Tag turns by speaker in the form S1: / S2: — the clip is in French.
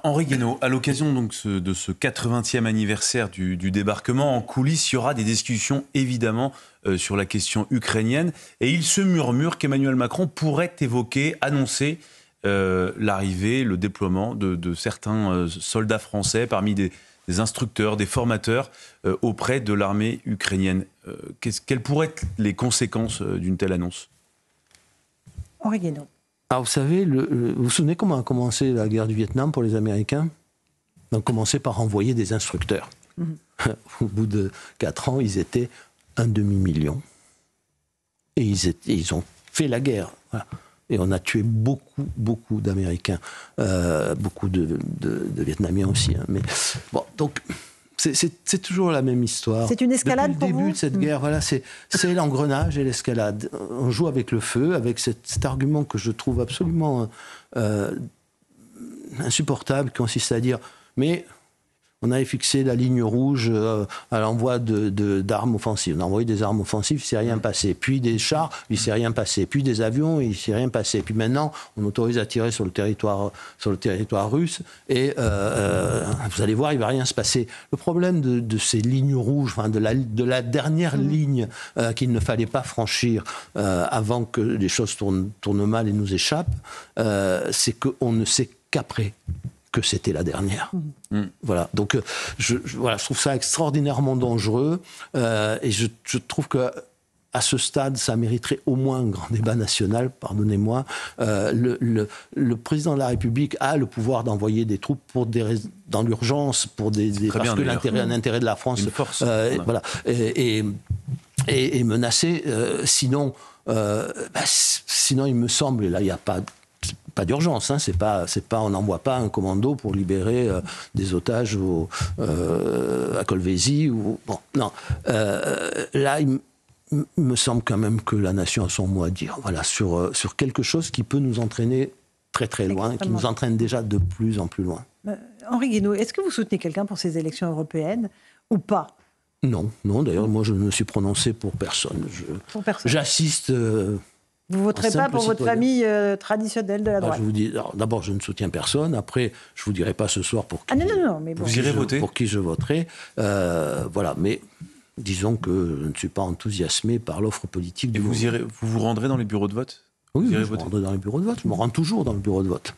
S1: Henri Guénaud, à l'occasion donc de ce 80e anniversaire du débarquement, en coulisses, il y aura des discussions évidemment sur la question ukrainienne. Et il se murmure qu'Emmanuel Macron pourrait annoncer l'arrivée, le déploiement de certains soldats français parmi des instructeurs, des formateurs auprès de l'armée ukrainienne. Quelles pourraient être les conséquences d'une telle annonce?
S2: Henri Guénaud.
S3: Alors, vous savez, vous vous souvenez comment a commencé la guerre du Vietnam pour les Américains? Ils ont commencé par envoyer des instructeurs. Au bout de 4 ans, ils étaient 1,5 million. Et ils ont fait la guerre. Voilà. Et on a tué beaucoup d'Américains. Beaucoup de Vietnamiens aussi. Hein. Mais, bon, donc, c'est toujours la même histoire.
S2: C'est une escalade pour vous?
S3: Depuis le début de cette guerre, voilà, c'est l'engrenage et l'escalade. On joue avec le feu, avec cet argument que je trouve absolument insupportable, qui consiste à dire « mais on avait fixé la ligne rouge à l'envoi d'armes offensives. On a envoyé des armes offensives, il ne s'est rien passé. Puis des chars, il ne s'est rien passé. Puis des avions, il ne s'est rien passé. Puis maintenant, on autorise à tirer sur le territoire russe. Et vous allez voir, il ne va rien se passer. » Le problème de ces lignes rouges, enfin de la dernière ligne qu'il ne fallait pas franchir avant que les choses tournent mal et nous échappent, c'est qu'on ne sait qu'après que c'était la dernière. Voilà. Donc, je trouve ça extraordinairement dangereux et je trouve que à ce stade, ça mériterait au moins un grand débat national, pardonnez-moi. Le président de la République a le pouvoir d'envoyer des troupes dans l'urgence, parce que l'intérêt de la France, voilà, est menacé. Sinon, il me semble, et là, il n'y a pas d'urgence, hein, on n'envoie pas un commando pour libérer des otages à Kolwezi. Non. Là, il me semble quand même que la nation a son mot à dire. Voilà, sur quelque chose qui peut nous entraîner très très loin, qui nous entraîne déjà de plus en plus loin.
S2: Henri Guénaud, est-ce que vous soutenez quelqu'un pour ces élections européennes ou pas?
S3: Non. D'ailleurs, moi, je ne me suis prononcé pour personne. J'assiste.
S2: Vous ne voterez pas pour votre famille traditionnelle de la droite?
S3: Je vous dis, d'abord, je ne soutiens personne. Après, je ne vous dirai pas ce soir pour qui,
S2: mais bon.
S1: Vous irez voter
S3: pour qui je voterai. Voilà, mais disons que je ne suis pas enthousiasmé par l'offre politique du moment.
S1: Vous vous rendrez dans les bureaux de vote?
S3: Oui, je me rendrai dans les bureaux de vote. Je me rends toujours dans le bureau de vote.